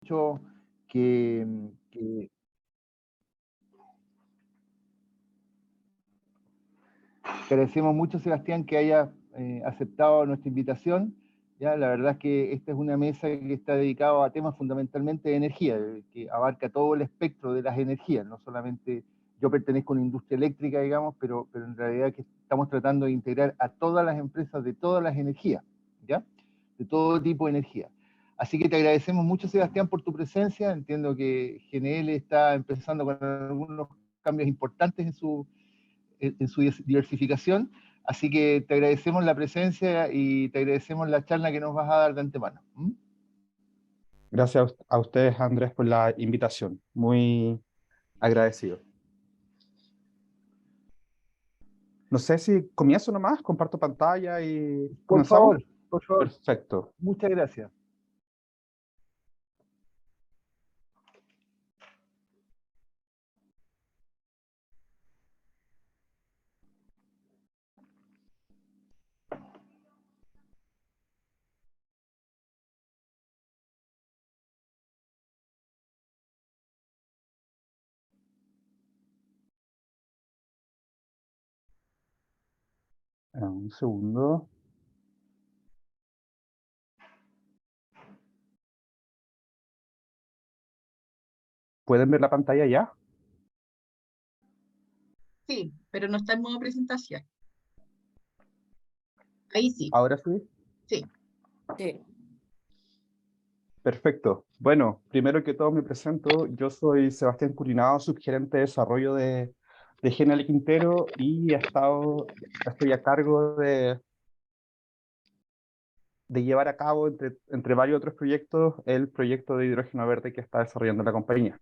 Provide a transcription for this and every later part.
mucho que, que agradecemos mucho, Sebastián, que haya aceptado nuestra invitación. Ya, la verdad es que esta es una mesa que está dedicada a temas fundamentalmente de energía, que abarca todo el espectro de las energías, no solamente yo pertenezco a una industria eléctrica, digamos, pero en realidad que estamos tratando de integrar a todas las empresas de todas las energías, ¿ya? De todo tipo de energía. Así que te agradecemos mucho, Sebastián, por tu presencia. Entiendo que GNL está empezando con algunos cambios importantes en su diversificación. Así que te agradecemos la presencia y te agradecemos la charla que nos vas a dar de antemano. ¿Mm? Gracias a ustedes, Andrés, por la invitación. Muy agradecido. No sé si comienzo nomás, comparto pantalla y Por comenzamos. favor, por favor. Perfecto. Muchas gracias. Un segundo. ¿Pueden ver la pantalla ya? Sí, pero no está en modo presentación. Ahí sí. ¿Ahora sí? Sí. Sí. Perfecto. Bueno, primero que todo me presento. Yo soy Sebastián Curinado, subgerente de desarrollo de GNL Quintero y estoy a cargo de llevar a cabo, entre varios otros proyectos, el proyecto de hidrógeno verde que está desarrollando la compañía.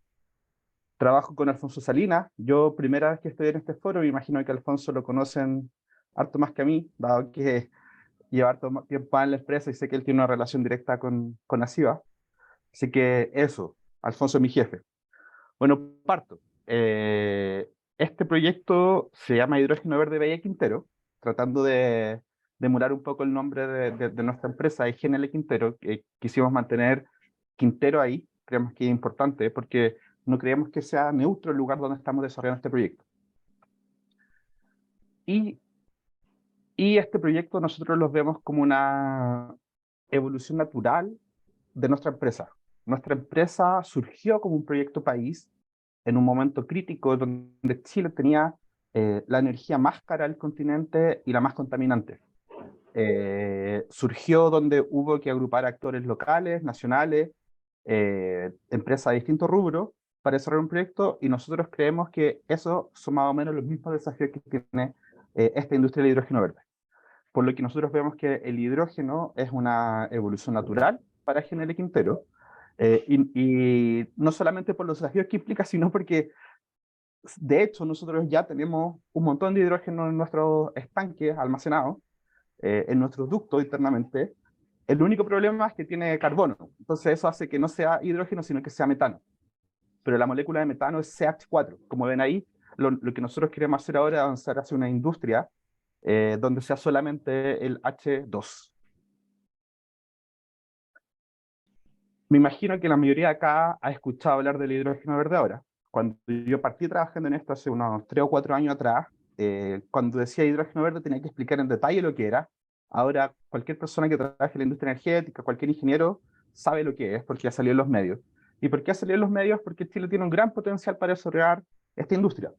Trabajo con Alfonso Salinas. Yo, primera vez que estoy en este foro, me imagino que Alfonso lo conocen harto más que a mí, dado que lleva harto tiempo en la empresa y sé que él tiene una relación directa con ASIVA. Así que eso, Alfonso es mi jefe. Bueno, parto. Este proyecto se llama Hidrógeno Verde Bahía Quintero, tratando de demorar un poco el nombre de nuestra empresa, GNL Quintero, que quisimos mantener Quintero ahí, creemos que es importante, porque no creemos que sea neutro el lugar donde estamos desarrollando este proyecto. Y, y este proyecto nosotros lo vemos como una evolución natural de nuestra empresa. Nuestra empresa surgió como un proyecto país en un momento crítico donde Chile tenía la energía más cara del continente y la más contaminante. Surgió donde hubo que agrupar actores locales, nacionales, empresas de distintos rubros para desarrollar un proyecto, y nosotros creemos que eso son más o menos los mismos desafíos que tiene esta industria del hidrógeno verde. Por lo que nosotros vemos que el hidrógeno es una evolución natural para GNL Quintero, y no solamente por los desafíos que implica, sino porque de hecho nosotros ya tenemos un montón de hidrógeno en nuestros estanques almacenados, en nuestros ductos internamente. El único problema es que tiene carbono, entonces eso hace que no sea hidrógeno, sino que sea metano. Pero la molécula de metano es CH4. Como ven ahí, lo que nosotros queremos hacer ahora es avanzar hacia una industria donde sea solamente el H2. Me imagino que la mayoría de acá ha escuchado hablar del hidrógeno verde ahora. Cuando yo partí trabajando en esto hace unos 3 o 4 años atrás, cuando decía hidrógeno verde tenía que explicar en detalle lo que era. Ahora cualquier persona que trabaje en la industria energética, cualquier ingeniero, sabe lo que es porque ya salió en los medios. ¿Y por qué ha salido en los medios? Porque Chile tiene un gran potencial para desarrollar esta industria.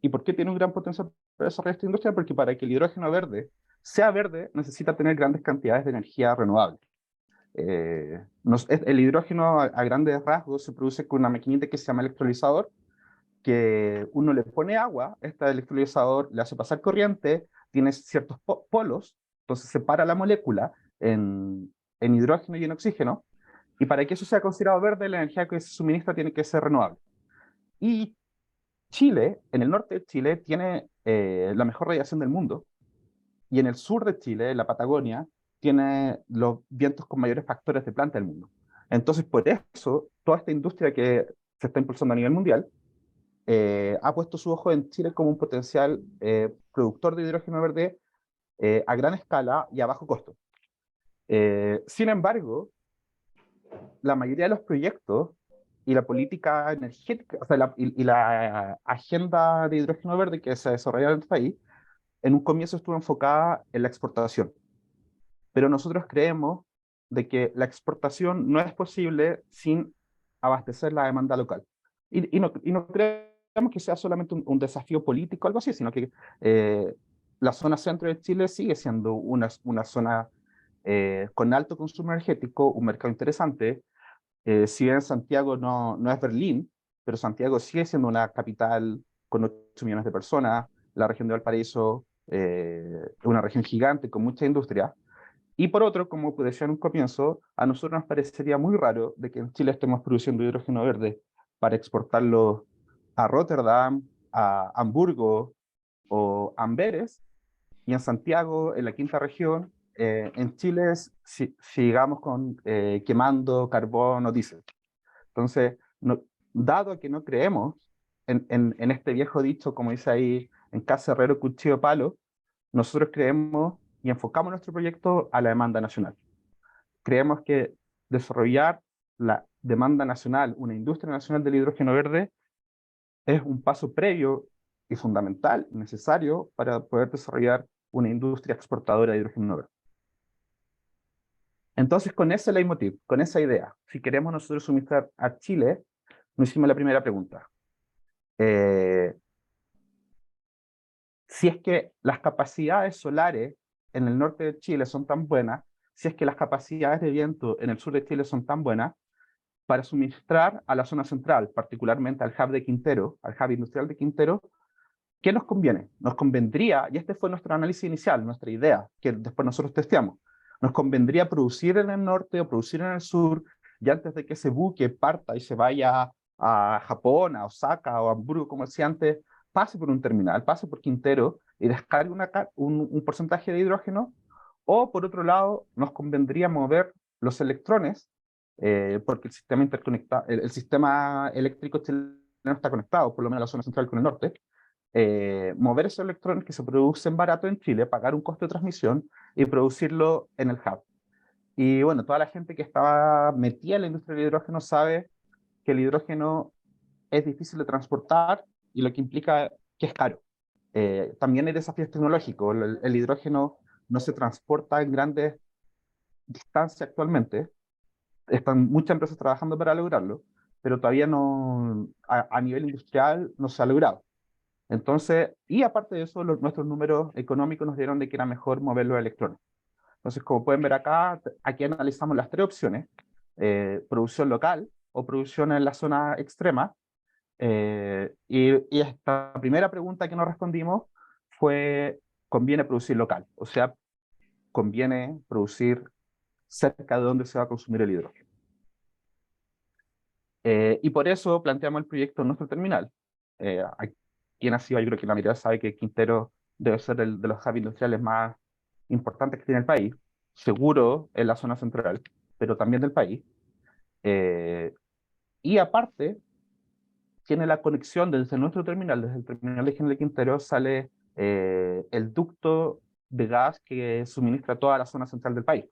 ¿Y por qué tiene un gran potencial para desarrollar esta industria? Porque para que el hidrógeno verde sea verde necesita tener grandes cantidades de energía renovable. El hidrógeno a grandes rasgos se produce con una maquinita que se llama electrolizador, que uno le pone agua, este electrolizador le hace pasar corriente, tiene ciertos polos, entonces separa la molécula en hidrógeno y en oxígeno, y para que eso sea considerado verde, la energía que se suministra tiene que ser renovable. Y Chile, en el norte de Chile, tiene la mejor radiación del mundo, y en el sur de Chile, la Patagonia, tiene los vientos con mayores factores de planta del mundo. Entonces, por eso, toda esta industria que se está impulsando a nivel mundial ha puesto su ojo en Chile como un potencial productor de hidrógeno verde a gran escala y a bajo costo. Sin embargo, la mayoría de los proyectos y la política energética, o sea, y la agenda de hidrógeno verde que se desarrolla en el país, en un comienzo estuvo enfocada en la exportación. Pero nosotros creemos de que la exportación no es posible sin abastecer la demanda local. Y no creemos que sea solamente un desafío político o algo así, sino que la zona centro de Chile sigue siendo una zona con alto consumo energético, un mercado interesante. Si bien Santiago no es Berlín, pero Santiago sigue siendo una capital con 8 millones de personas, la región de Valparaíso, una región gigante con mucha industria. Y por otro, como decía en un comienzo, a nosotros nos parecería muy raro de que en Chile estemos produciendo hidrógeno verde para exportarlo a Rotterdam, a Hamburgo o Amberes, y en Santiago, en la quinta región, en Chile, sigamos quemando carbón o diésel. Entonces, dado que no creemos en este viejo dicho, como dice ahí, en casa herrero, cuchillo palo, nosotros creemos y enfocamos nuestro proyecto a la demanda nacional. Creemos que desarrollar la demanda nacional, una industria nacional del hidrógeno verde, es un paso previo y fundamental, necesario para poder desarrollar una industria exportadora de hidrógeno verde. Entonces, con ese leitmotiv, con esa idea, si queremos nosotros suministrar a Chile, nos hicimos la primera pregunta. Si es que las capacidades solares en el norte de Chile son tan buenas, si es que las capacidades de viento en el sur de Chile son tan buenas, para suministrar a la zona central, particularmente al hub de Quintero, al hub industrial de Quintero, ¿qué nos conviene? Nos convendría, y este fue nuestro análisis inicial, nuestra idea, que después nosotros testeamos, nos convendría producir en el norte o producir en el sur, y antes de que ese buque parta y se vaya a Japón, a Osaka o a Hamburgo, como decía antes, pase por un terminal, pase por Quintero y descargue un porcentaje de hidrógeno, o por otro lado, nos convendría mover los electrones, porque el sistema eléctrico chileno está conectado, por lo menos la zona central con el norte, mover esos electrones que se producen barato en Chile, pagar un costo de transmisión y producirlo en el hub. Y bueno, toda la gente que estaba metida en la industria del hidrógeno sabe que el hidrógeno es difícil de transportar y lo que implica que es caro. También hay desafíos tecnológicos. El hidrógeno no se transporta en grandes distancias actualmente. Están muchas empresas trabajando para lograrlo, pero todavía no, a nivel industrial no se ha logrado. Entonces, y aparte de eso, nuestros números económicos nos dieron de que era mejor mover los electrones. Entonces, como pueden ver acá, aquí analizamos las tres opciones: producción local o producción en la zona extrema. Y esta primera pregunta que nos respondimos fue, ¿conviene producir local? O sea, ¿conviene producir cerca de donde se va a consumir el hidrógeno? Y por eso planteamos el proyecto en nuestro terminal. Quien ha sido, yo creo que la mayoría sabe que Quintero debe ser el de los hubs industriales más importantes que tiene el país, seguro en la zona central, pero también del país. Y aparte, tiene la conexión desde nuestro terminal, desde el terminal de General Quintero, sale el ducto de gas que suministra toda la zona central del país,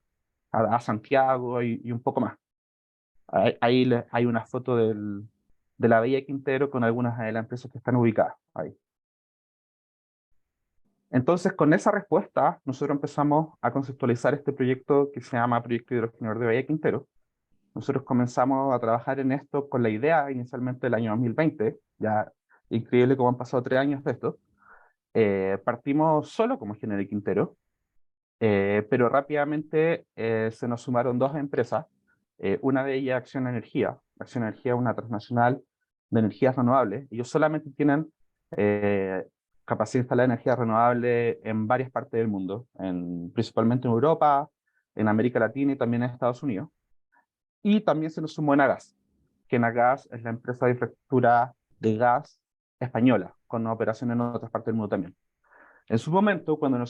a Santiago y un poco más. Ahí hay una foto de la Bahía Quintero con algunas de las empresas que están ubicadas ahí. Entonces, con esa respuesta, nosotros empezamos a conceptualizar este proyecto que se llama Proyecto Hidrógeno Verde Bahía Quintero. Nosotros comenzamos a trabajar en esto con la idea inicialmente del año 2020, ya increíble cómo han pasado 3 años de esto. Partimos solo como General Quintero, pero rápidamente se nos sumaron 2 empresas. Una de ellas, Acción Energía. Acción Energía es una transnacional de energías renovables. Ellos solamente tienen capacidad de instalar energía renovable en varias partes del mundo, principalmente en Europa, en América Latina y también en Estados Unidos. Y también se nos sumó Enagás, que Enagás es la empresa de infraestructura de gas española, con operaciones en otras partes del mundo también. En su momento, cuando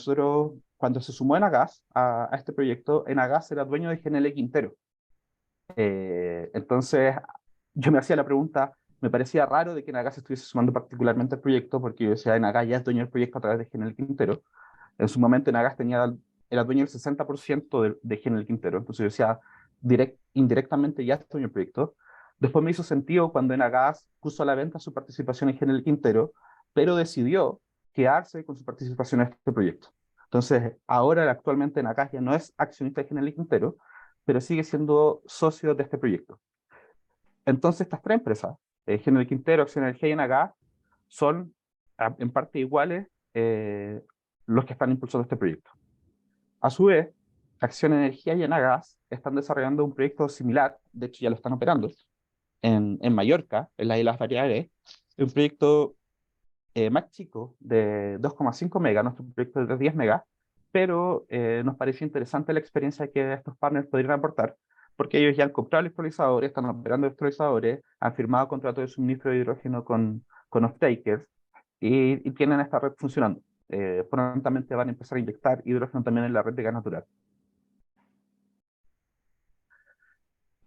se sumó Enagás a este proyecto, Enagás era dueño de GNL Quintero. Entonces, yo me hacía la pregunta, me parecía raro de que Enagás estuviese sumando particularmente al proyecto, porque yo decía, Enagás ya es dueño del proyecto a través de GNL Quintero. En su momento, Enagás era dueño del 60% de GNL Quintero. Entonces yo decía, indirectamente ya estoy en el proyecto. Después me hizo sentido cuando Enagas puso a la venta su participación en General Quintero, pero decidió quedarse con su participación en este proyecto. Entonces, ahora actualmente Enagas ya no es accionista de General Quintero, pero sigue siendo socio de este proyecto. Entonces, estas tres empresas, General Quintero, Acción Energía y Enagas, son en parte iguales los que están impulsando este proyecto. A su vez, Acción Energía y Enagas están desarrollando un proyecto similar, de hecho ya lo están operando, en Mallorca, en las Islas Baleares, un proyecto más chico de 2,5 megas, nuestro proyecto es de 10 megas, pero nos pareció interesante la experiencia que estos partners podrían aportar, porque ellos ya han comprado electrolizadores, están operando electrolizadores, han firmado contratos de suministro de hidrógeno con off-takers y tienen esta red funcionando. Prontamente van a empezar a inyectar hidrógeno también en la red de gas natural.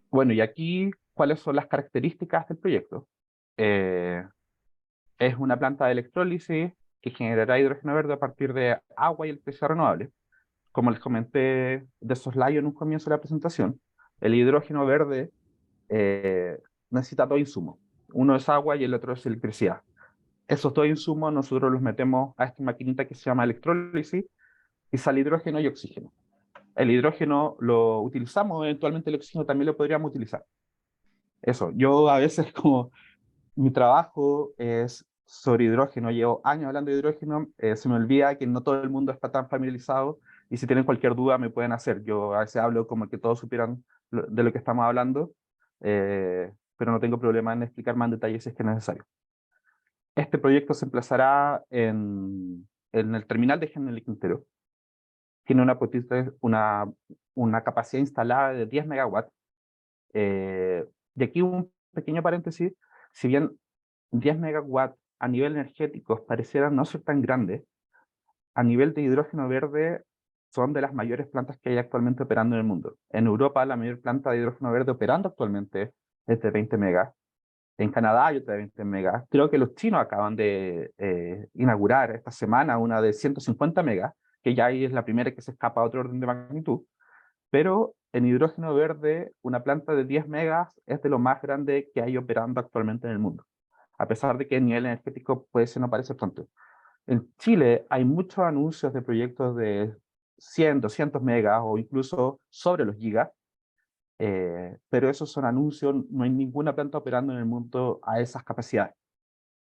Bueno, y aquí, ¿cuáles son las características del proyecto? Es una planta de electrólisis que generará hidrógeno verde a partir de agua y electricidad renovable. Como les comenté de soslayo en un comienzo de la presentación, el hidrógeno verde necesita dos insumos. Uno es agua y el otro es electricidad. Esos dos insumos nosotros los metemos a esta maquinita que se llama electrólisis y sale hidrógeno y oxígeno. El hidrógeno lo utilizamos, eventualmente el oxígeno también lo podríamos utilizar. Eso, yo a veces como mi trabajo es sobre hidrógeno, llevo años hablando de hidrógeno, se me olvida que no todo el mundo está tan familiarizado y si tienen cualquier duda me pueden hacer. Yo a veces hablo como que todos supieran de lo que estamos hablando, pero no tengo problema en explicar más en detalle si es que es necesario. Este proyecto se emplazará en el terminal de General Quintero. Tiene una capacidad instalada de 10 megawatts. Y aquí un pequeño paréntesis, si bien 10 megawatts a nivel energético parecieran no ser tan grandes, a nivel de hidrógeno verde son de las mayores plantas que hay actualmente operando en el mundo. En Europa la mayor planta de hidrógeno verde operando actualmente es de 20 megas. En Canadá hay otra de 20 megas. Creo que los chinos acaban de inaugurar esta semana una de 150 megas, que ya ahí es la primera que se escapa a otro orden de magnitud. Pero en hidrógeno verde, una planta de 10 megas es de lo más grande que hay operando actualmente en el mundo, a pesar de que el nivel energético puede ser no parece tanto. En Chile hay muchos anuncios de proyectos de 100, 200 megas o incluso sobre los gigas, pero esos son anuncios, no hay ninguna planta operando en el mundo a esas capacidades.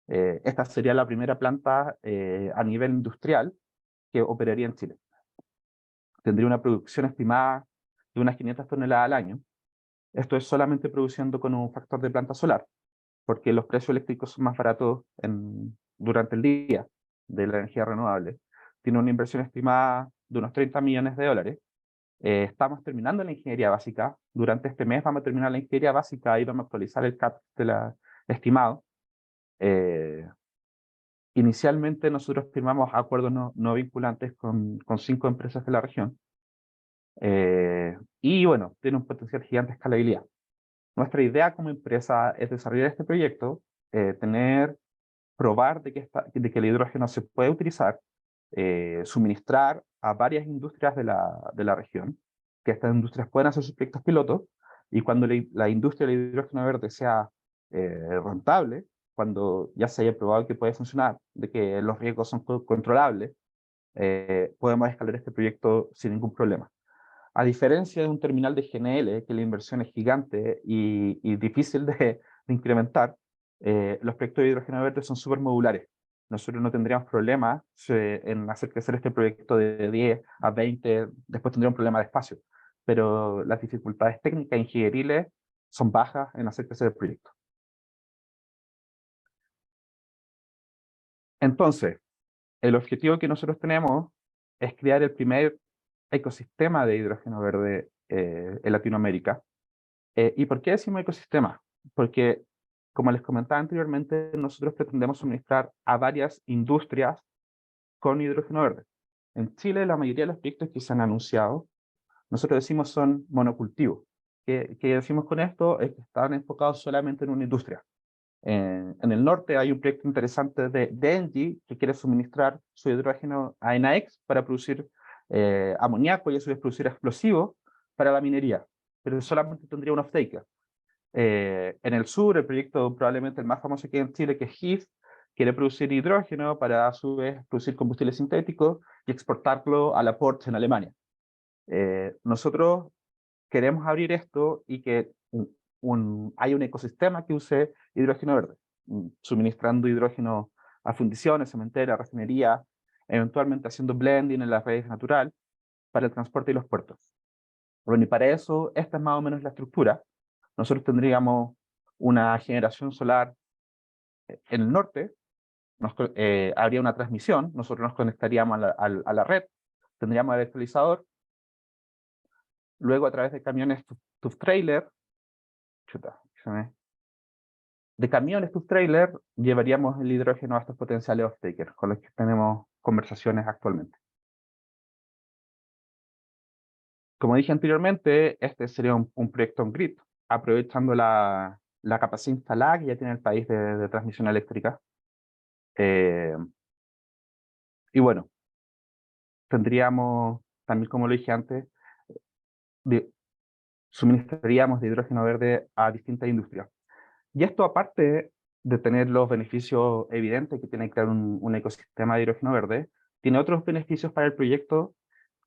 Esta sería la primera planta a nivel industrial que operaría en Chile. Tendría una producción estimada de unas 500 toneladas al año. Esto es solamente produciendo con un factor de planta solar, porque los precios eléctricos son más baratos durante el día de la energía renovable. Tiene una inversión estimada de unos 30 millones de dólares. Estamos terminando la ingeniería básica. Durante este mes vamos a terminar la ingeniería básica y vamos a actualizar el CAP estimado. Inicialmente nosotros firmamos acuerdos no vinculantes con 5 empresas de la región. Y bueno, tiene un potencial gigante de escalabilidad. Nuestra idea como empresa es desarrollar este proyecto, probar de que el hidrógeno se puede utilizar, suministrar a varias industrias de la región, que estas industrias puedan hacer sus proyectos pilotos, y cuando la industria del hidrógeno verde sea rentable, cuando ya se haya probado que puede funcionar, de que los riesgos son controlables, podemos escalar este proyecto sin ningún problema. A diferencia de un terminal de GNL, que la inversión es gigante y difícil de incrementar, los proyectos de hidrógeno verde son súper modulares. Nosotros no tendríamos problemas en hacer crecer este proyecto de 10 a 20, después tendríamos un problema de espacio, pero las dificultades técnicas e ingenieriles son bajas en hacer crecer el proyecto. Entonces, el objetivo que nosotros tenemos es crear el primer ecosistema de hidrógeno verde en Latinoamérica. ¿Y por qué decimos ecosistema? Porque, como les comentaba anteriormente, nosotros pretendemos suministrar a varias industrias con hidrógeno verde. En Chile, la mayoría de los proyectos que se han anunciado, nosotros decimos son monocultivos. ¿Qué decimos con esto? Es que están enfocados solamente en una industria. En el norte hay un proyecto interesante de Engie que quiere suministrar su hidrógeno a Enaex para producir amoníaco y a su vez producir explosivos para la minería. pero solamente tendría un off-taker. En el sur, el proyecto probablemente el más famoso aquí en Chile, que es HIF, quiere producir hidrógeno para a su vez producir combustible sintético y exportarlo a la Porsche en Alemania. Nosotros queremos abrir esto y que hay un ecosistema que use hidrógeno verde, suministrando hidrógeno a fundiciones, cementeras, refinerías, eventualmente haciendo blending en las redes natural para el transporte y los puertos. Bueno, y para eso, esta es más o menos la estructura. Nosotros tendríamos una generación solar en el norte, habría una transmisión, nosotros nos conectaríamos a la red, tendríamos el electrolizador, luego a través de camiones tub trailer, de camiones tub trailer llevaríamos el hidrógeno a estos potenciales off-takers con los que tenemos conversaciones actualmente. Como dije anteriormente, este sería un proyecto on-grid, aprovechando la capacidad instalada que ya tiene el país de transmisión eléctrica. Y bueno, tendríamos, también como lo dije antes, suministraríamos de hidrógeno verde a distintas industrias. Y esto, aparte de tener los beneficios evidentes que tiene crear un ecosistema de hidrógeno verde, tiene otros beneficios para el proyecto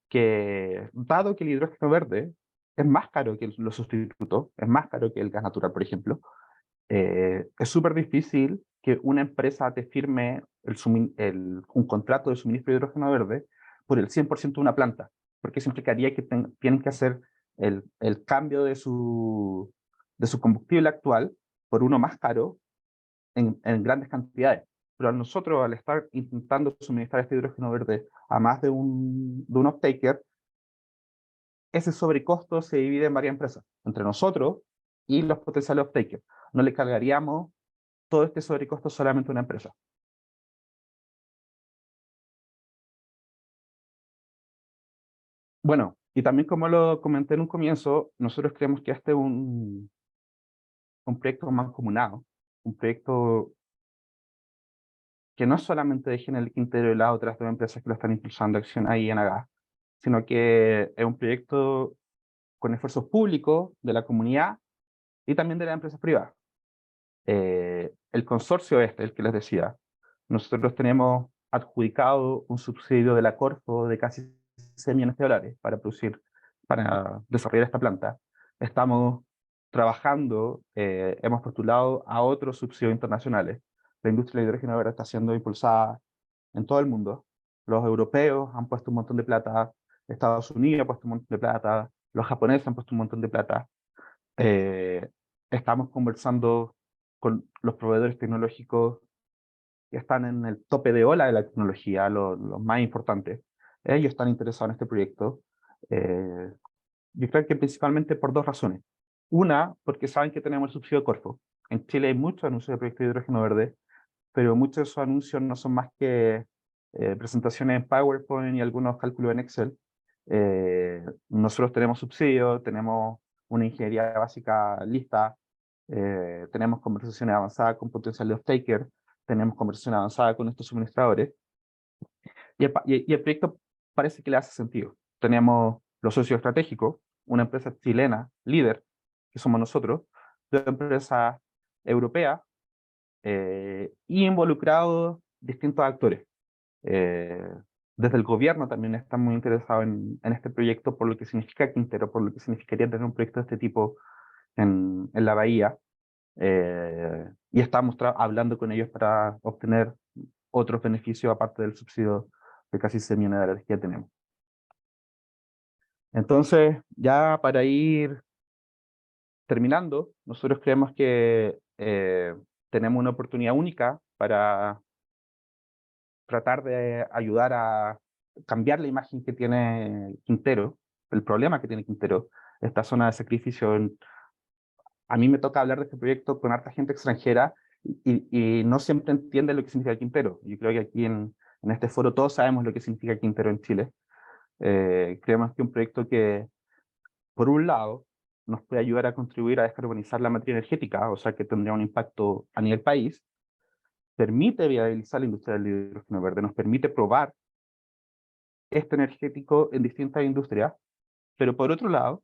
que, dado que el hidrógeno verde es más caro que los sustitutos, es más caro que el gas natural, por ejemplo, es súper difícil que una empresa te firme un contrato de suministro de hidrógeno verde por el 100% de una planta, porque eso implicaría que tienen que hacer el cambio de su combustible actual por uno más caro en grandes cantidades. Pero a nosotros, al estar intentando suministrar este hidrógeno verde a más de un off-taker, ese sobrecosto se divide en varias empresas, entre nosotros y los potenciales off-takers. No le cargaríamos todo este sobrecosto solamente a una empresa. Bueno, y también como lo comenté en un comienzo, nosotros creemos que este es un proyecto mancomunado, un proyecto que no solamente dejen el Quintero y las otras dos empresas que lo están impulsando, Acciona y Enagás, sino que es un proyecto con esfuerzos públicos de la comunidad y también de las empresas privadas. El consorcio el que les decía, nosotros tenemos adjudicado un subsidio de la Corfo de casi 6 millones de dólares para desarrollar esta planta. Estamos trabajando, hemos postulado a otros subsidios internacionales. La industria del hidrógeno ahora está siendo impulsada en todo el mundo. Los europeos han puesto un montón de plata, Estados Unidos ha puesto un montón de plata, los japoneses han puesto un montón de plata. Estamos conversando con los proveedores tecnológicos que están en el tope de ola de la tecnología, los más importantes. Ellos están interesados en este proyecto. Yo creo que principalmente por dos razones. Una, porque saben que tenemos el subsidio Corfo. En Chile hay muchos anuncios de proyectos de hidrógeno verde, pero muchos de esos anuncios no son más que presentaciones en PowerPoint y algunos cálculos en Excel. Nosotros tenemos subsidios, tenemos una ingeniería básica lista, tenemos conversaciones avanzadas con potenciales off-takers, tenemos conversaciones avanzadas con estos suministradores, y el proyecto parece que le hace sentido. Tenemos los socios estratégicos, una empresa chilena, líder, que somos nosotros, dos empresas europeas, y involucrados distintos actores. Desde el gobierno también están muy interesados en este proyecto por lo que significa Quintero, por lo que significaría tener un proyecto de este tipo en la bahía. Y estamos hablando con ellos para obtener otros beneficios aparte del subsidio de casi 6 millones de dólares que ya tenemos. Entonces, ya para ir terminando, nosotros creemos que tenemos una oportunidad única para tratar de ayudar a cambiar la imagen que tiene Quintero, el problema que tiene Quintero, esta zona de sacrificio. A mí me toca hablar de este proyecto con harta gente extranjera y no siempre entiende lo que significa Quintero. Yo creo que aquí en este foro todos sabemos lo que significa Quintero en Chile. Creemos que un proyecto que, por un lado, nos puede ayudar a contribuir a descarbonizar la materia energética, o sea que tendría un impacto a nivel país, permite viabilizar la industria del hidrógeno verde, nos permite probar este energético en distintas industrias, pero por otro lado,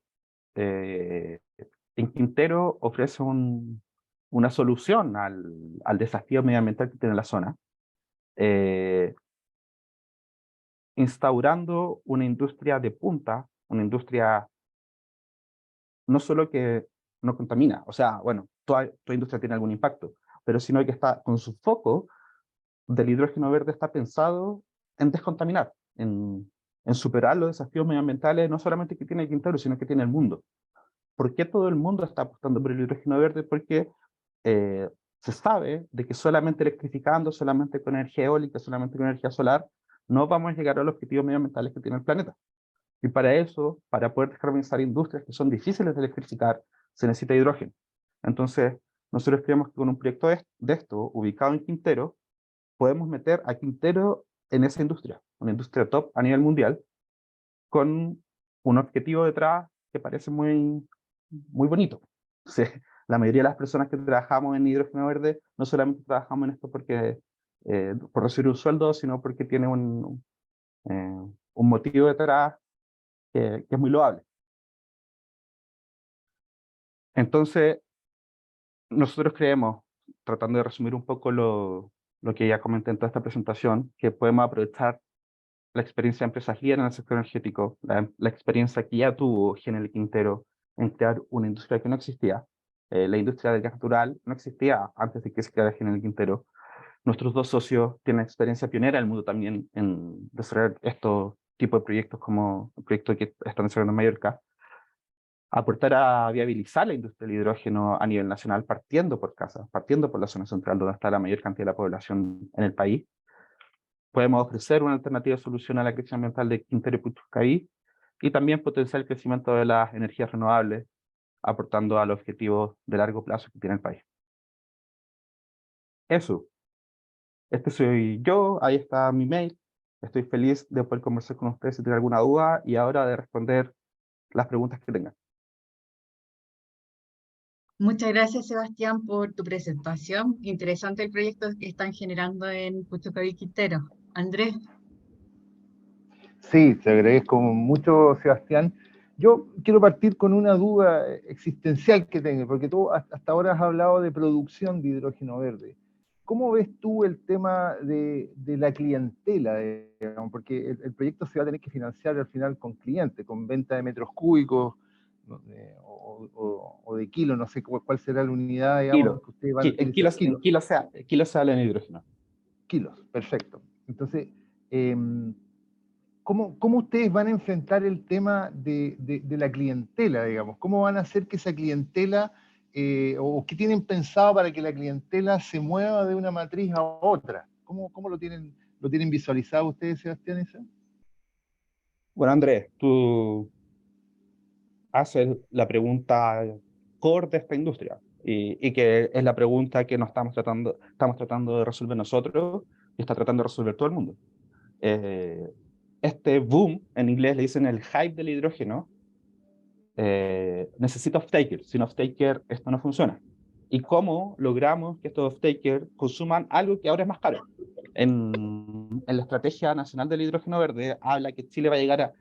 en Quintero ofrece una solución al desafío medioambiental que tiene la zona, instaurando una industria de punta, una industria no solo que no contamina, o sea, bueno, toda industria tiene algún impacto, pero sino que está con su foco del hidrógeno verde está pensado en descontaminar, en superar los desafíos medioambientales, no solamente que tiene Quintero, sino que tiene el mundo. ¿Por qué todo el mundo está apostando por el hidrógeno verde? Porque se sabe de que solamente electrificando, solamente con energía eólica, solamente con energía solar, no vamos a llegar a los objetivos medioambientales que tiene el planeta. Y para eso, para poder descarbonizar industrias que son difíciles de electrificar, se necesita hidrógeno. Entonces, nosotros creemos que con un proyecto de esto, ubicado en Quintero, podemos meter a Quintero en esa industria, una industria top a nivel mundial, con un objetivo detrás que parece muy bonito. Sí, la mayoría de las personas que trabajamos en hidrógeno verde no solamente trabajamos en esto porque por recibir un sueldo, sino porque tiene un motivo detrás que es muy loable. Entonces, nosotros creemos, tratando de resumir un poco lo que ya comenté en toda esta presentación, que podemos aprovechar la experiencia empresarial en el sector energético, la experiencia que ya tuvo Genel Quintero en crear una industria que no existía. La industria del gas natural no existía antes de que se creara Genel Quintero. Nuestros dos socios tienen experiencia pionera en el mundo también en desarrollar estos tipos de proyectos como el proyecto que están desarrollando en Mallorca, aportar a viabilizar la industria del hidrógeno a nivel nacional, partiendo por casa, partiendo por la zona central, donde está la mayor cantidad de la población en el país. Podemos ofrecer una alternativa de solución a la crisis ambiental de Quintero y Puchuscaví, y también potenciar el crecimiento de las energías renovables, aportando a los objetivos de largo plazo que tiene el país. Eso. Este soy yo, ahí está mi mail. Estoy feliz de poder conversar con ustedes si tienen alguna duda y ahora de responder las preguntas que tengan. Muchas gracias, Sebastián, por tu presentación. Interesante el proyecto que están generando en Puchucaví, Quintero. Andrés, Sí, te agradezco mucho, Sebastián. Yo quiero partir con una duda existencial que tengo, porque tú hasta ahora has hablado de producción de hidrógeno verde. ¿Cómo ves tú el tema de la clientela? Digamos? Porque el proyecto se va a tener que financiar al final con clientes, con venta de metros cúbicos ¿no? O de kilos, no sé cuál será la unidad, digamos, Kilo. que ustedes van a utilizar. En kilos se habla en hidrógeno. Kilos, perfecto. Entonces, ¿cómo ustedes van a enfrentar el tema de la clientela, digamos? ¿Cómo van a hacer que esa clientela, o qué tienen pensado para que la clientela se mueva de una matriz a otra? ¿Cómo lo tienen visualizado ustedes, Sebastián, eso? Bueno, Andrés, tú haces la pregunta core de esta industria y que es la pregunta que nos estamos tratando de resolver nosotros y está tratando de resolver todo el mundo. Este boom, en inglés le dicen el hype del hidrógeno, necesita off-taker. Sin off-taker esto no funciona. ¿Y cómo logramos que estos off-takers consuman algo que ahora es más caro? En la Estrategia Nacional del Hidrógeno Verde habla que Chile va a llegar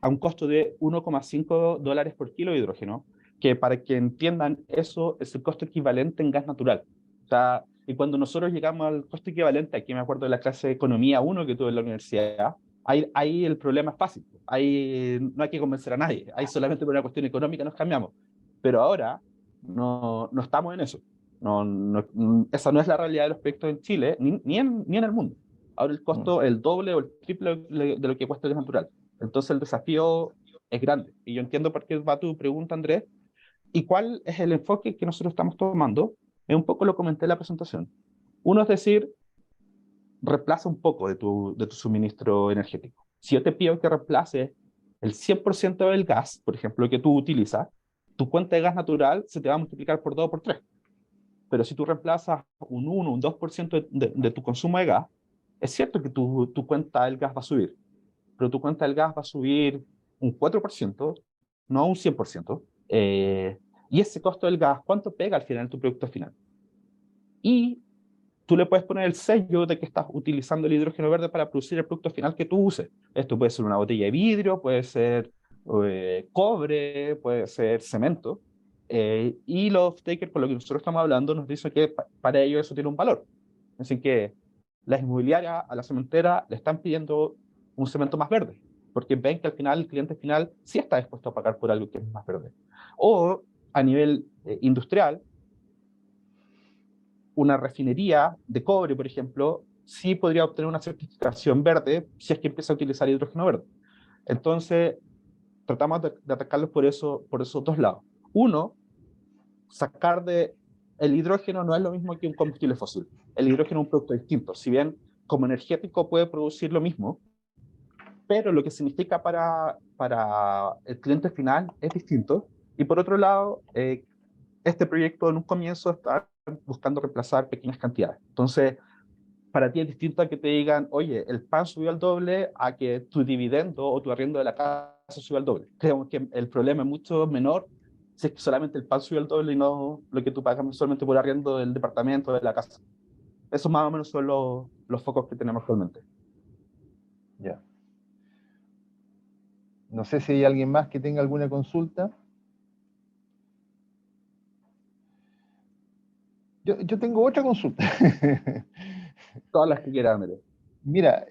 a un costo de $1,5 por kilo de hidrógeno, que para que entiendan eso es el costo equivalente en gas natural. O sea, y cuando nosotros llegamos al costo equivalente, aquí me acuerdo de la clase de Economía 1 que tuve en la universidad, ahí el problema es fácil, ahí no hay que convencer a nadie, ahí solamente por una cuestión económica nos cambiamos. Pero ahora no estamos en eso. Esa no es la realidad de los proyectos en Chile, ni en el mundo. Ahora el costo es el doble o el triple de lo que cuesta el gas natural. Entonces el desafío es grande. Y yo entiendo por qué va tu pregunta, Andrés. ¿Y cuál es el enfoque que nosotros estamos tomando? Es un poco lo comenté en la presentación. Uno es decir, reemplaza un poco de tu suministro energético. Si yo te pido que reemplaces el 100% del gas, por ejemplo, que tú utilizas, tu cuenta de gas natural se te va a multiplicar por 2 o por 3. Pero si tú reemplazas un 1, un 2% de tu consumo de gas, es cierto que tu cuenta del gas va a subir, pero tu cuenta del gas va a subir un 4%, no un 100%. Y ese costo del gas, ¿cuánto pega al final en tu producto final? Y tú le puedes poner el sello de que estás utilizando el hidrógeno verde para producir el producto final que tú uses. Esto puede ser una botella de vidrio, puede ser cobre, puede ser cemento, y los off-takers, con lo que nosotros estamos hablando, nos dicen que para ellos eso tiene un valor. Así que las inmobiliarias a la cementera le están pidiendo un cemento más verde, porque ven que al final el cliente final sí está dispuesto a pagar por algo que es más verde. O a nivel industrial, una refinería de cobre, por ejemplo, sí podría obtener una certificación verde si es que empieza a utilizar hidrógeno verde. Entonces, tratamos de atacarlos por esos dos lados. Uno, sacar de... El hidrógeno no es lo mismo que un combustible fósil. El hidrógeno es un producto distinto. Si bien como energético puede producir lo mismo, pero lo que significa para el cliente final es distinto. Y por otro lado, este proyecto en un comienzo está buscando reemplazar pequeñas cantidades. Entonces, para ti es distinto a que te digan, oye, el pan subió al doble, a que tu dividendo o tu arriendo de la casa subió al doble. Creo que el problema es mucho menor si es que solamente el pan subió al doble y no lo que tú pagas mensualmente por arriendo del departamento o de la casa. Esos más o menos son los focos que tenemos actualmente. Ya. No sé si hay alguien más que tenga alguna consulta. Yo tengo otra consulta. Todas las que quieras, Andrés. Mira,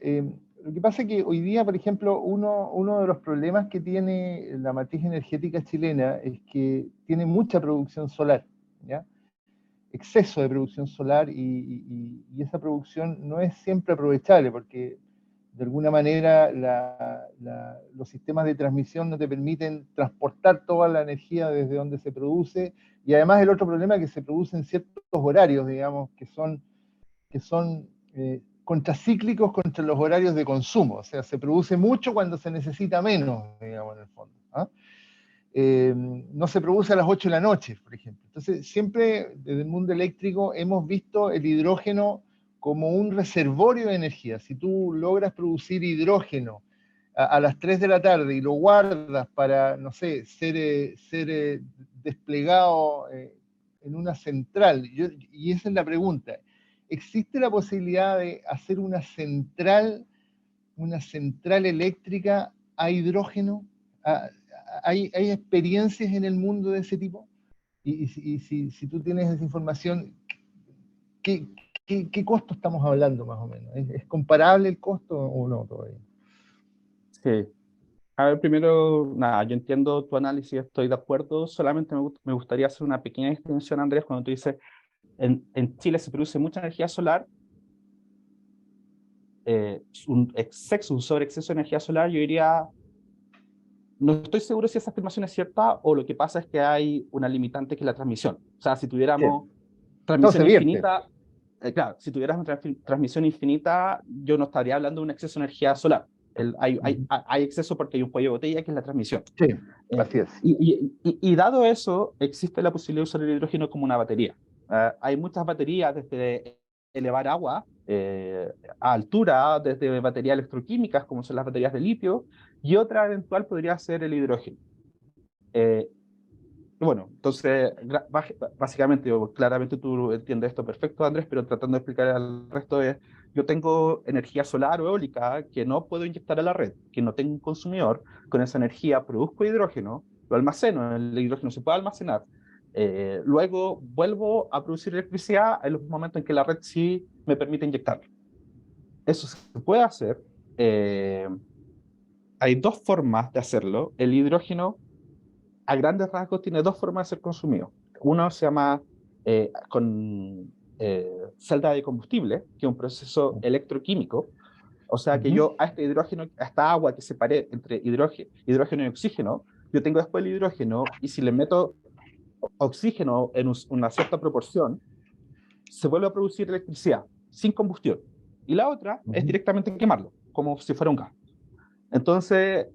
lo que pasa es que hoy día, por ejemplo, uno de los problemas que tiene la matriz energética chilena es que tiene mucha producción solar, ¿ya? Exceso de producción solar y esa producción no es siempre aprovechable porque de alguna manera los sistemas de transmisión no te permiten transportar toda la energía desde donde se produce, y además el otro problema es que se produce en ciertos horarios, digamos, que son contracíclicos contra los horarios de consumo, o sea, se produce mucho cuando se necesita menos, digamos, en el fondo. ¿Ah? No se produce a las 8 de la noche, por ejemplo. Entonces, siempre desde el mundo eléctrico hemos visto el hidrógeno como un reservorio de energía. Si tú logras producir hidrógeno a las 3 de la tarde y lo guardas para, no sé, ser desplegado en una central, y esa es la pregunta, ¿existe la posibilidad de hacer una central eléctrica a hidrógeno? ¿Hay experiencias en el mundo de ese tipo? Y si tú tienes esa información, ¿qué costo estamos hablando más o menos? ¿Es comparable el costo o no todavía? Sí. A ver, primero, nada, yo entiendo tu análisis, estoy de acuerdo, solamente me gustaría hacer una pequeña distinción, Andrés, cuando tú dices, en Chile se produce mucha energía solar, un sobreexceso de energía solar, yo diría, no estoy seguro si esa afirmación es cierta o lo que pasa es que hay una limitante que es la transmisión. O sea, si tuviéramos No, se transmisión vierte. infinita, claro, si tuviéramos transmisión infinita, yo no estaría hablando de un exceso de energía solar. Hay exceso porque hay un cuello de botella que es la transmisión. Sí, así es. Y dado eso, existe la posibilidad de usar el hidrógeno como una batería. Hay muchas baterías, desde elevar agua a altura, desde baterías electroquímicas, como son las baterías de litio, y otra eventual podría ser el hidrógeno. Bueno, entonces, básicamente, claramente tú entiendes esto perfecto, Andrés, pero tratando de explicar al resto es, yo tengo energía solar o eólica que no puedo inyectar a la red, que no tengo un consumidor, con esa energía produzco hidrógeno, lo almaceno, el hidrógeno se puede almacenar, luego vuelvo a producir electricidad en los momentos en que la red sí me permite inyectarlo. Eso se puede hacer. Hay dos formas de hacerlo. El hidrógeno a grandes rasgos tiene dos formas de ser consumido. Uno se llama con celda de combustible, que es un proceso electroquímico. O sea que yo a este hidrógeno, a esta agua que separé entre hidrógeno y oxígeno, yo tengo después el hidrógeno y si le meto oxígeno en una cierta proporción, se vuelve a producir electricidad sin combustión. Y la otra es directamente quemarlo, como si fuera un gas. Entonces,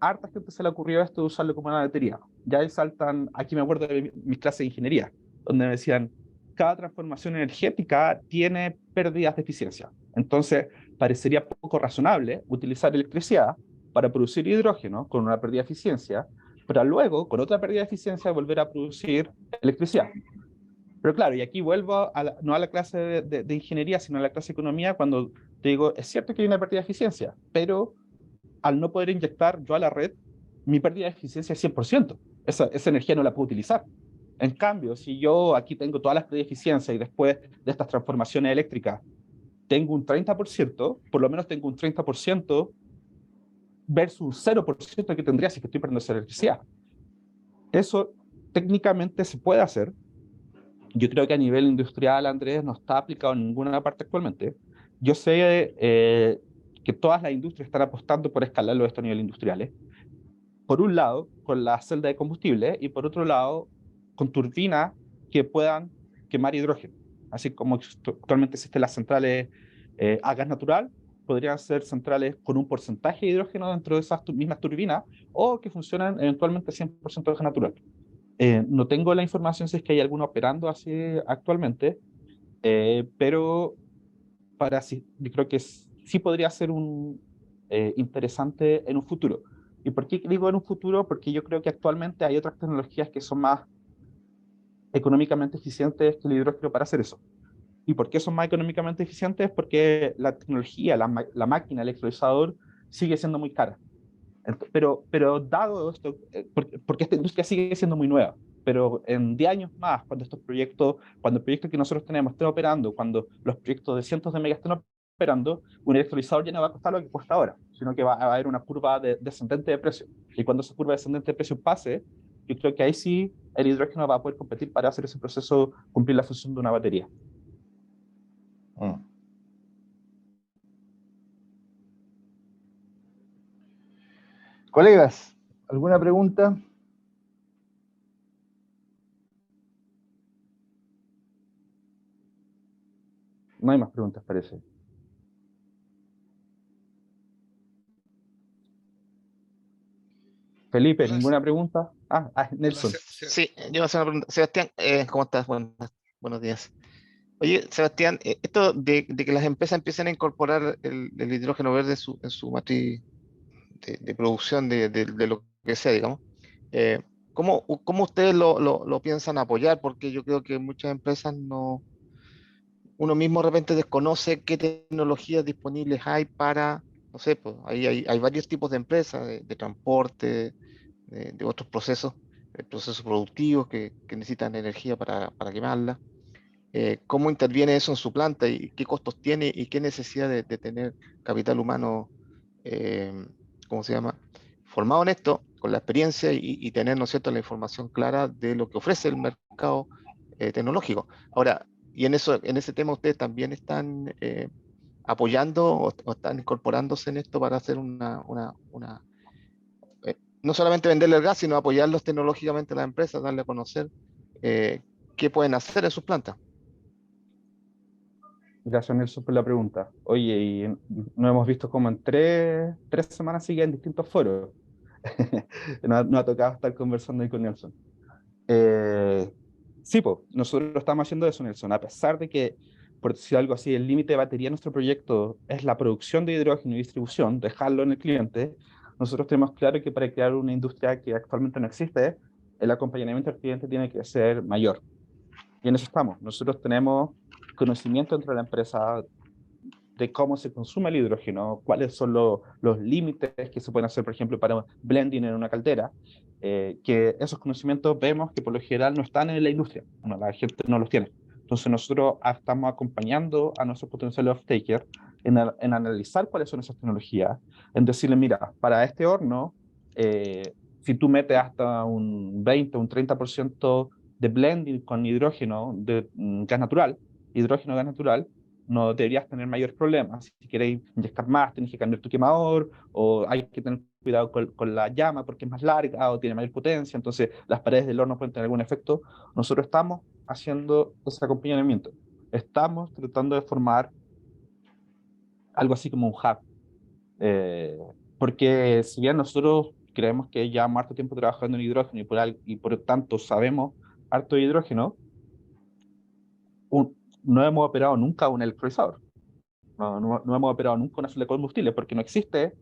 harta gente se le ocurrió esto de usarlo como una batería. Ya ahí saltan, aquí me acuerdo de mis clases de ingeniería, donde me decían, cada transformación energética tiene pérdidas de eficiencia. Entonces, parecería poco razonable utilizar electricidad para producir hidrógeno con una pérdida de eficiencia, pero luego, con otra pérdida de eficiencia, volver a producir electricidad. Pero claro, y aquí vuelvo no a la clase de ingeniería, sino a la clase de economía, cuando te digo, es cierto que hay una pérdida de eficiencia, pero al no poder inyectar yo a la red, mi pérdida de eficiencia es 100%. Esa energía no la puedo utilizar. En cambio, si yo aquí tengo todas las pérdidas de eficiencia y después de estas transformaciones eléctricas tengo un 30%, por lo menos tengo un 30% versus 0% que tendría si que estoy perdiendo esa electricidad. Eso técnicamente se puede hacer. Yo creo que a nivel industrial, Andrés, no está aplicado en ninguna parte actualmente. Yo sé que todas las industrias están apostando por escalarlo esto a nivel industrial. Por un lado, con la celda de combustible y por otro lado, con turbinas que puedan quemar hidrógeno. Así como actualmente existen las centrales a gas natural, podrían ser centrales con un porcentaje de hidrógeno dentro de esas mismas turbinas o que funcionan eventualmente 100% de gas natural. No tengo la información si es que hay alguno operando así actualmente, pero yo creo que sí podría ser interesante en un futuro. ¿Y por qué digo en un futuro? Porque yo creo que actualmente hay otras tecnologías que son más económicamente eficientes que el hidrógeno para hacer eso. ¿Y por qué son más económicamente eficientes? Porque la tecnología, la máquina, el electrolizador sigue siendo muy cara. Pero dado esto, porque esta industria sigue siendo muy nueva, pero en 10 años más, cuando el proyecto que nosotros tenemos esté operando, cuando los proyectos de cientos de megas estén operando, un electrolizador ya no va a costar lo que cuesta ahora, sino que va a haber una curva descendente de precio. Y cuando esa curva descendente de precio pase, yo creo que ahí sí el hidrógeno va a poder competir para hacer ese proceso, cumplir la función de una batería. Mm. Colegas, ¿alguna pregunta? No hay más preguntas, parece. Felipe, Hola, ¿ninguna pregunta? hola, Nelson. Sí, yo voy a hacer una pregunta. Sebastián, ¿cómo estás? Buenos días. Oye, Sebastián, esto de que las empresas empiecen a incorporar el hidrógeno verde en su matriz de producción de lo que sea, digamos, eh, ¿cómo ustedes lo piensan apoyar? Porque yo creo que muchas empresas no, uno mismo de repente desconoce qué tecnologías disponibles hay para, no sé, pues hay varios tipos de empresas, de transporte, de otros procesos productivos que necesitan energía para quemarla. ¿Cómo interviene eso en su planta y qué costos tiene y qué necesidad de tener capital humano, eh, ¿cómo se llama? Formado en esto, con la experiencia y tener, ¿no es cierto?, la información clara de lo que ofrece el mercado tecnológico. Ahora, y en ese tema ustedes también están apoyando o están incorporándose en esto para hacer no solamente venderle el gas, sino apoyarlos tecnológicamente a las empresas, darle a conocer eh, qué pueden hacer en sus plantas. Gracias, Nelson, por la pregunta. Oye, y nos hemos visto como en tres semanas seguidas en distintos foros. Nos ha tocado estar conversando ahí con Nelson. Eh, sí, pues, nosotros estamos haciendo eso, Nelson. A pesar de que, por decir algo así, el límite de batería de nuestro proyecto es la producción de hidrógeno y distribución, dejarlo en el cliente, nosotros tenemos claro que para crear una industria que actualmente no existe, el acompañamiento al cliente tiene que ser mayor. Y en eso estamos. Nosotros tenemos conocimiento dentro de la empresa de cómo se consume el hidrógeno, cuáles son los límites que se pueden hacer, por ejemplo, para blending en una caldera, que esos conocimientos vemos que por lo general no están en la industria, no, la gente no los tiene. Entonces nosotros estamos acompañando a nuestros potenciales off-takers en analizar cuáles son esas tecnologías, en decirle, mira, para este horno, si tú metes hasta un 20 o un 30% de blending con hidrógeno de gas natural, hidrógeno gas natural, no deberías tener mayores problemas. Si queréis inyectar más, tienes que cambiar tu quemador, o hay que tener cuidado con la llama porque es más larga o tiene mayor potencia, entonces las paredes del horno pueden tener algún efecto. Nosotros estamos haciendo ese acompañamiento. Estamos tratando de formar algo así como un hub, eh, porque si bien nosotros creemos que llevamos harto tiempo trabajando en hidrógeno y por tanto sabemos harto de hidrógeno, no hemos operado nunca un electrolizador. No hemos operado nunca una celda de combustible porque no existe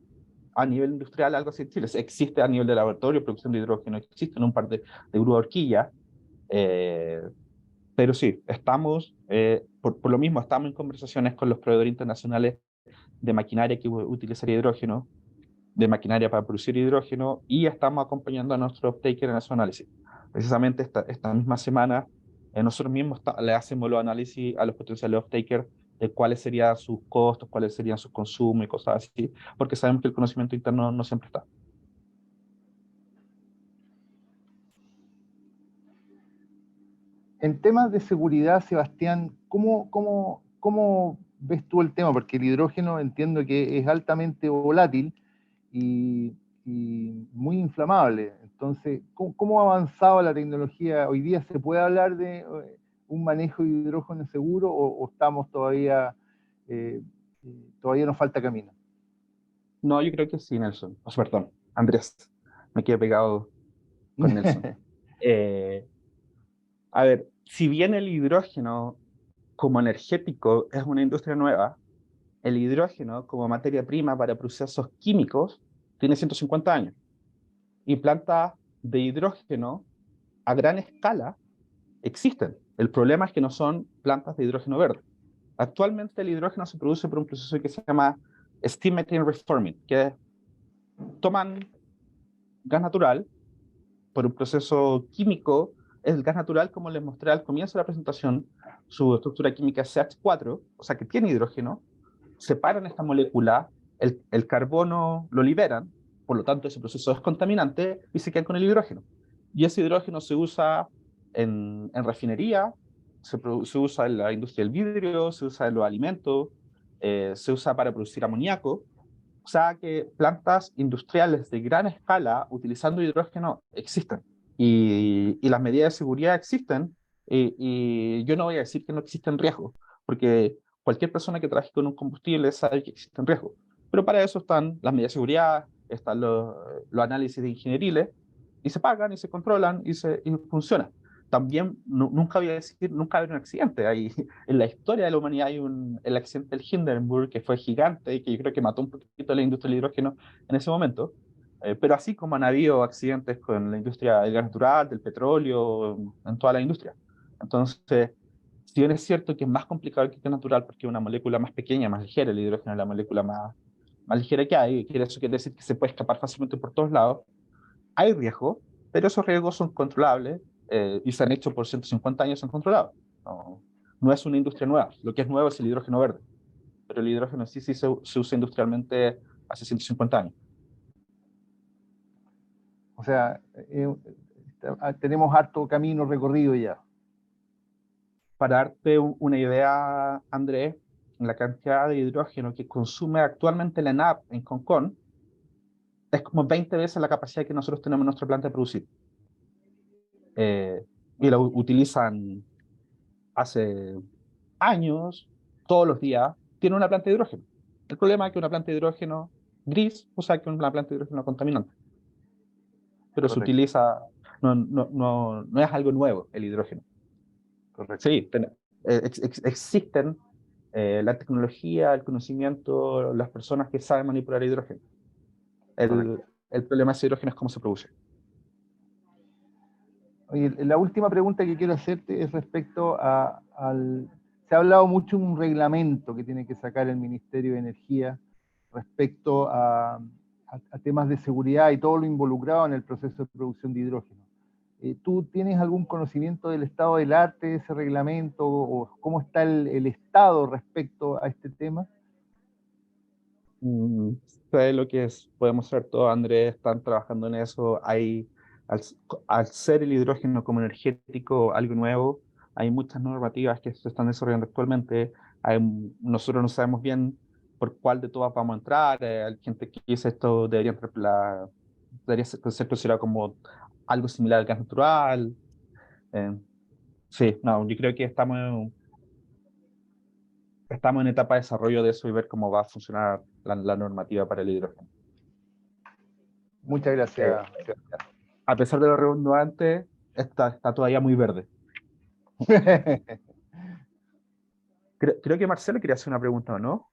a nivel industrial algo así en Chile. Existe a nivel de laboratorio, producción de hidrógeno, existen un par de grúas horquilla, eh, pero sí, estamos, por lo mismo, estamos en conversaciones con los proveedores internacionales de maquinaria que utilizaría hidrógeno. de maquinaria para producir hidrógeno y estamos acompañando a nuestro off-taker en esos análisis. Precisamente esta misma semana, nosotros mismos le hacemos los análisis a los potenciales off-takers de cuáles serían sus costos, cuáles serían sus consumos y cosas así, porque sabemos que el conocimiento interno no siempre está. En temas de seguridad, Sebastián, ¿cómo ves tú el tema? Porque el hidrógeno entiendo que es altamente volátil y muy inflamable. Entonces, ¿cómo ha avanzado la tecnología? ¿Hoy día se puede hablar de un manejo de hidrógeno seguro o estamos todavía nos falta camino? No, yo creo que sí, Nelson. Perdón, Andrés. Me quedé pegado con Nelson. A ver, si bien el hidrógeno como energético es una industria nueva, el hidrógeno como materia prima para procesos químicos tiene 150 años. Y plantas de hidrógeno a gran escala existen. El problema es que no son plantas de hidrógeno verde. Actualmente el hidrógeno se produce por un proceso que se llama Steam Methane Reforming, que toman gas natural por un proceso químico. El gas natural, como les mostré al comienzo de la presentación, su estructura química es CH4, o sea que tiene hidrógeno, separan esta molécula, el carbono lo liberan, por lo tanto ese proceso es contaminante y se quedan con el hidrógeno. Y ese hidrógeno se usa en refinería, se usa en la industria del vidrio, se usa en los alimentos, se usa para producir amoníaco. O sea que plantas industriales de gran escala utilizando hidrógeno existen y las medidas de seguridad existen y yo no voy a decir que no existen riesgos, porque cualquier persona que trabaje con un combustible sabe que existen riesgos. Pero para eso están las medidas de seguridad, están los análisis de ingenieriles y se pagan y se controlan y funciona. También nunca voy a decir, nunca ha habido un accidente. En la historia de la humanidad hay el accidente del Hindenburg que fue gigante y que yo creo que mató un poquito la industria del hidrógeno en ese momento. Pero así como han habido accidentes con la industria del gas natural, del petróleo, en toda la industria. Entonces, si bien es cierto que es más complicado que el gas natural porque es una molécula más pequeña, más ligera, el hidrógeno es la molécula más ligera que hay, eso quiere decir que se puede escapar fácilmente por todos lados. Hay riesgos, pero esos riesgos son controlables y se han hecho por 150 años, son controlados. No es una industria nueva. Lo que es nuevo es el hidrógeno verde, pero el hidrógeno sí se usa industrialmente hace 150 años. O sea, tenemos harto camino recorrido ya. Para darte una idea, Andrés, la cantidad de hidrógeno que consume actualmente la ENAP en Concón es como 20 veces la capacidad que nosotros tenemos en nuestra planta de producir. Y lo utilizan hace años, todos los días, tiene una planta de hidrógeno. El problema es que una planta de hidrógeno gris, o sea, que una planta de hidrógeno contaminante. Pero Correcto. se utiliza, no es algo nuevo el hidrógeno. Correcto. Sí, existen la tecnología, el conocimiento, las personas que saben manipular hidrógeno. El problema de ese hidrógeno es cómo se produce. Oye, la última pregunta que quiero hacerte es respecto al... Se ha hablado mucho de un reglamento que tiene que sacar el Ministerio de Energía respecto a temas de seguridad y todo lo involucrado en el proceso de producción de hidrógeno. ¿Tú tienes algún conocimiento del estado del arte de ese reglamento o cómo está el estado respecto a este tema? Sé lo que es, podemos ser todos, Andrés, están trabajando en eso. Al ser el hidrógeno como energético algo nuevo, hay muchas normativas que se están desarrollando actualmente. Nosotros no sabemos bien por cuál de todas vamos a entrar. Hay gente que dice esto debería ser considerado como algo similar al gas natural. Sí, no, yo creo que estamos en etapa de desarrollo de eso y ver cómo va a funcionar la normativa para el hidrógeno. Muchas gracias. A pesar de lo redundante, está todavía muy verde. Creo que Marcelo quería hacer una pregunta, ¿o no?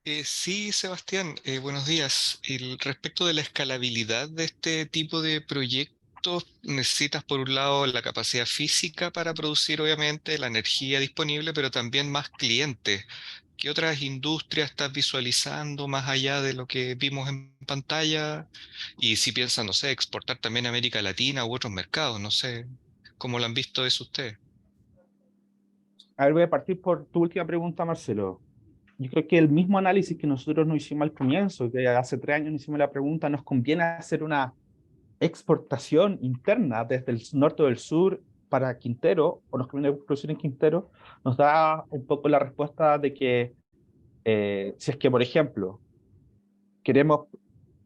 Sí, Sebastián, buenos días. Respecto de la escalabilidad de este tipo de proyectos, necesitas por un lado la capacidad física para producir, obviamente, la energía disponible, pero también más clientes ¿Qué otras industrias estás visualizando más allá de lo que vimos en pantalla? Y si piensan, no sé, exportar también a América Latina u otros mercados, no sé, ¿cómo lo han visto eso ustedes? A ver, voy a partir por tu última pregunta, Marcelo. Yo creo que el mismo análisis que nosotros nos hicimos al comienzo, que hace 3 años nos hicimos la pregunta, ¿nos conviene hacer una exportación interna desde el norte o del sur para Quintero, o nos conviene producir en Quintero? Nos da un poco la respuesta de que si es que, por ejemplo, queremos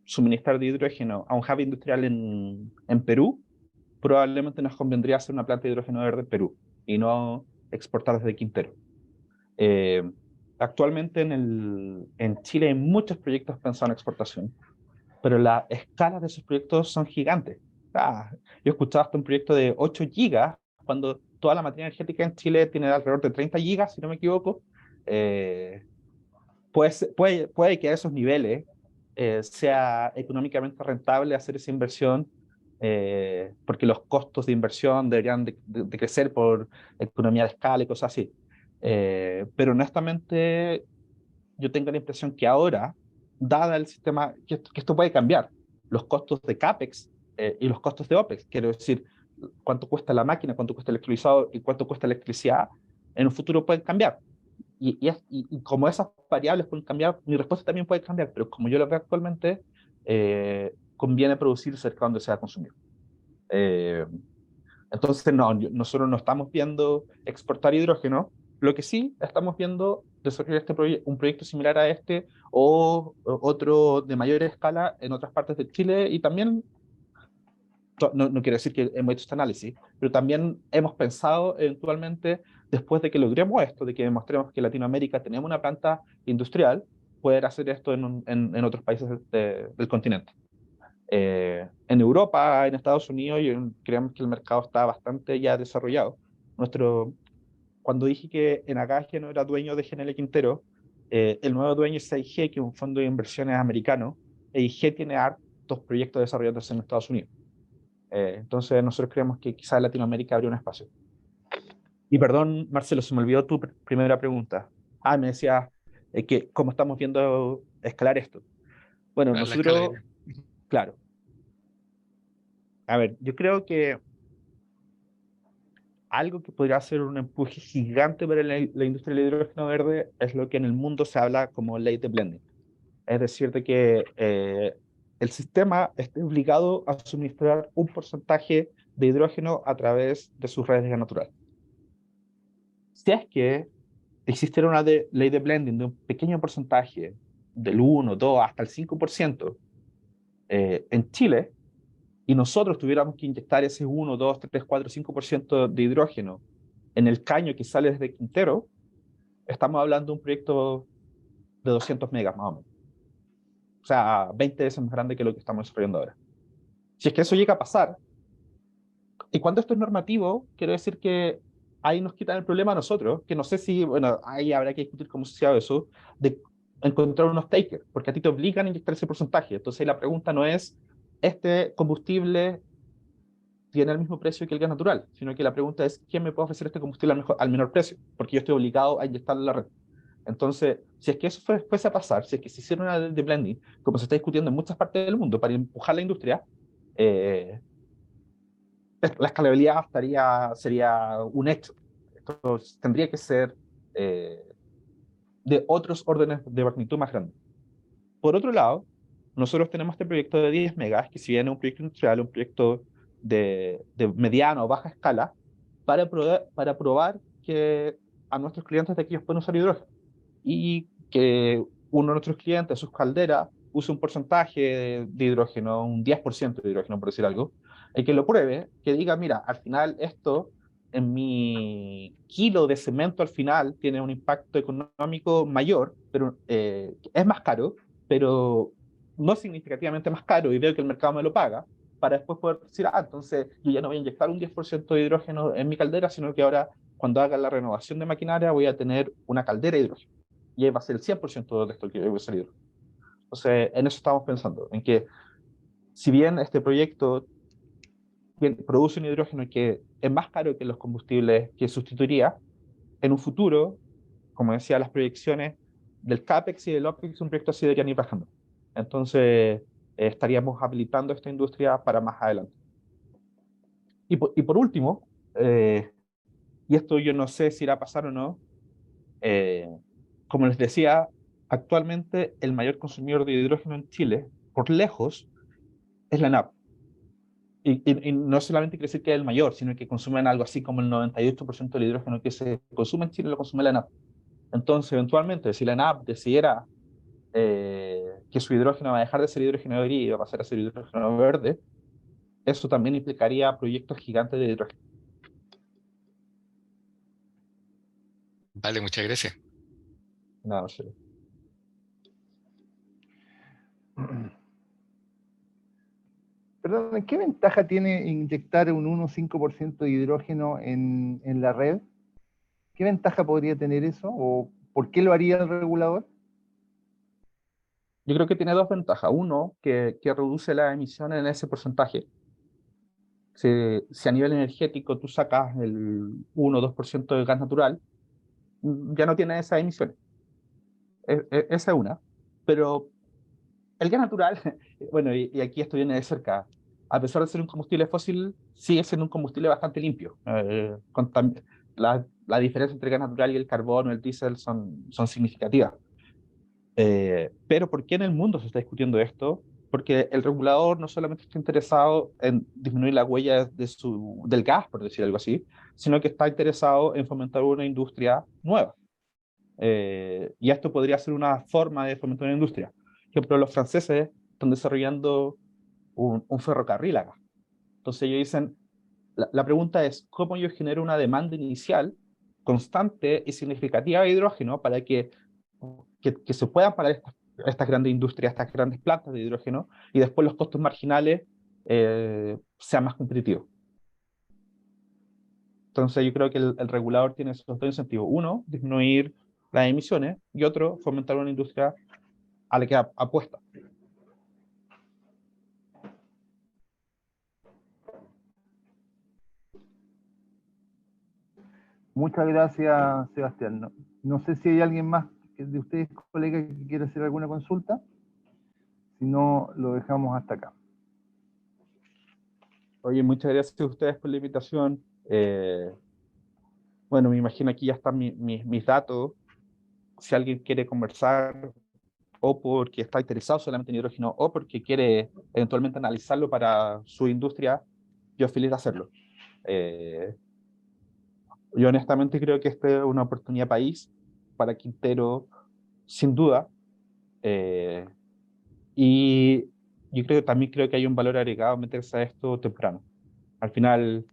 suministrar de hidrógeno a un hub industrial en Perú, probablemente nos convendría hacer una planta de hidrógeno verde en Perú y no exportar desde Quintero. Eh, Actualmente en Chile hay muchos proyectos pensados en exportación, pero las escalas de esos proyectos son gigantes. Yo he escuchado hasta un proyecto de 8 gigas, cuando toda la materia energética en Chile tiene alrededor de 30 gigas, si no me equivoco. Eh, puede que a esos niveles sea económicamente rentable hacer esa inversión, porque los costos de inversión deberían de crecer por economía de escala y cosas así. Pero honestamente, yo tengo la impresión que ahora, dada el sistema, que esto puede cambiar, los costos de CAPEX y los costos de OPEX, quiero decir, cuánto cuesta la máquina, cuánto cuesta el electrolizador y cuánto cuesta la electricidad, en un futuro pueden cambiar. Y como esas variables pueden cambiar, mi respuesta también puede cambiar, pero como yo lo veo actualmente, conviene producir cerca donde se va a consumir. Eh, entonces, no, nosotros no estamos viendo exportar hidrógeno. Lo que sí estamos viendo desarrollar un proyecto similar a este o otro de mayor escala en otras partes de Chile, y también, no quiero decir que hemos hecho este análisis, pero también hemos pensado eventualmente, después de que logremos esto, de que demostremos que en Latinoamérica tenemos una planta industrial, poder hacer esto en otros países del continente. En Europa, en Estados Unidos, creemos que el mercado está bastante ya desarrollado. Cuando dije que Enagaje no era dueño de GNL Quintero, el nuevo dueño es EIG, que es un fondo de inversiones americano. EIG tiene hartos proyectos desarrollados en Estados Unidos. Entonces nosotros creemos que quizás en Latinoamérica habría un espacio. Y perdón, Marcelo, se me olvidó tu primera pregunta. Me decías que cómo estamos viendo escalar esto. Bueno, A la escala nosotros, de... claro, a ver, yo creo que algo que podría ser un empuje gigante para la industria del hidrógeno verde es lo que en el mundo se habla como ley de blending. Es decir, de que el sistema esté obligado a suministrar un porcentaje de hidrógeno a través de sus redes de gas natural. Si es que existiera una ley de blending de un pequeño porcentaje, del 1, 2, hasta el 5%, en Chile, y nosotros tuviéramos que inyectar ese 1, 2, 3, 4, 5% de hidrógeno en el caño que sale desde Quintero, estamos hablando de un proyecto de 200 megas más o menos. O sea, 20 veces más grande que lo que estamos desarrollando ahora. Si es que eso llega a pasar, y cuando esto es normativo, quiero decir que ahí nos quitan el problema a nosotros, que no sé si, bueno, ahí habrá que discutir cómo se hace eso, de encontrar unos takers, porque a ti te obligan a inyectar ese porcentaje. Entonces la pregunta no es, ¿este combustible tiene el mismo precio que el gas natural? Sino que la pregunta es, ¿quién me puede ofrecer este combustible al menor precio? Porque yo estoy obligado a inyectarlo en la red. Entonces, si es que eso fuese a pasar, si es que se hiciera una ley de blending, como se está discutiendo en muchas partes del mundo para empujar la industria, eh, la escalabilidad sería un hecho. Esto tendría que ser eh, de otros órdenes de magnitud más grandes. Por otro lado, nosotros tenemos este proyecto de 10 megas, que si bien es un proyecto industrial, un proyecto de mediana o baja escala, para probar que a nuestros clientes de aquí ellos pueden usar hidrógeno, y que uno de nuestros clientes, sus calderas, use un porcentaje de hidrógeno, un 10% de hidrógeno, por decir algo, y que lo pruebe, que diga, mira, al final esto, en mi kilo de cemento al final, tiene un impacto económico mayor, pero es más caro, pero no significativamente más caro, y veo que el mercado me lo paga, para después poder decir, entonces yo ya no voy a inyectar un 10% de hidrógeno en mi caldera, sino que ahora, cuando haga la renovación de maquinaria, voy a tener una caldera de hidrógeno, y ahí va a ser el 100% de esto que va a salir. Entonces, en eso estamos pensando, en que si bien este proyecto produce un hidrógeno que es más caro que los combustibles que sustituiría, en un futuro como decía, las proyecciones del CAPEX y del OPEX, un proyecto así deberían ir bajando. Entonces, estaríamos habilitando esta industria para más adelante. Y por último, y esto yo no sé si irá a pasar o no, como les decía, actualmente el mayor consumidor de hidrógeno en Chile, por lejos, es la ENAP. Y no solamente quiere decir que es el mayor, sino que consumen algo así como el 98% del hidrógeno que se consume en Chile lo consume la ENAP. Entonces, eventualmente, si la ENAP decidiera que su hidrógeno va a dejar de ser hidrógeno gris y va a pasar a ser hidrógeno verde, eso también implicaría proyectos gigantes de hidrógeno. Vale, muchas gracias. Nada, no sé. Perdón, ¿qué ventaja tiene inyectar un 1,5% de hidrógeno en la red? ¿Qué ventaja podría tener eso? ¿O por qué lo haría el regulador? Yo creo que tiene dos ventajas. Uno, que reduce las emisiones en ese porcentaje. Si a nivel energético tú sacas el 1 o 2% de gas natural, ya no tiene esas emisiones. Esa es una. Pero el gas natural, bueno, y aquí esto viene de cerca, a pesar de ser un combustible fósil, sigue siendo un combustible bastante limpio. La diferencia entre el gas natural y el carbón o el diésel son significativas. Pero ¿por qué en el mundo se está discutiendo esto? Porque el regulador no solamente está interesado en disminuir la huella del gas, por decir algo así, sino que está interesado en fomentar una industria nueva. Y esto podría ser una forma de fomentar una industria. Por ejemplo, los franceses están desarrollando un ferrocarril acá. Entonces ellos dicen, la pregunta es, ¿cómo yo genero una demanda inicial constante y significativa de hidrógeno para que se puedan pagar estas grandes industrias, estas grandes plantas de hidrógeno, y después los costos marginales sean más competitivos? Entonces yo creo que el regulador tiene esos dos incentivos. Uno, disminuir las emisiones, y otro, fomentar una industria a la que apuesta. Muchas gracias, Sebastián. No sé si hay alguien más de ustedes, colegas, que quiera hacer alguna consulta. Si no, lo dejamos hasta acá. Oye, muchas gracias a ustedes por la invitación. Bueno, me imagino aquí ya están mis datos. Si alguien quiere conversar, o porque está interesado solamente en hidrógeno, o porque quiere eventualmente analizarlo para su industria, yo feliz de hacerlo. Yo honestamente creo que esta es una oportunidad país para Quintero, sin duda. Y yo también creo que hay un valor agregado meterse a esto temprano. Al final,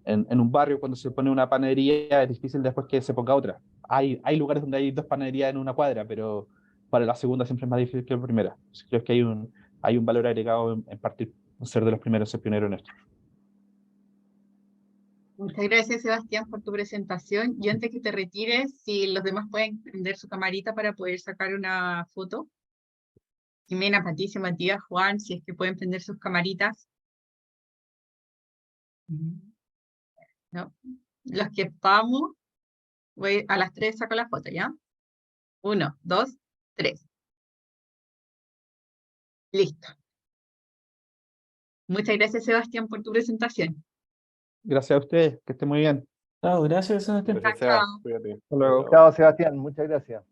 en un barrio, cuando se pone una panadería, es difícil después que se ponga otra. Hay lugares donde hay dos panaderías en una cuadra, pero para la segunda siempre es más difícil que la primera. Entonces, creo que hay un valor agregado en partir, en ser de los primeros, ser pionero en esto. Muchas gracias, Sebastián, por tu presentación. Y antes que te retires, si los demás pueden prender su camarita para poder sacar una foto. Jimena, Patricia, Matías, Juan, si es que pueden prender sus camaritas. No. Los que estamos, a las 3 saco la foto, ¿ya? 1, 2, 3. Listo. Muchas gracias, Sebastián, por tu presentación. Gracias a ustedes, que estén muy bien. Chao, gracias, Sebastián. Chao, chao. Hasta luego. Chao, Sebastián. Muchas gracias.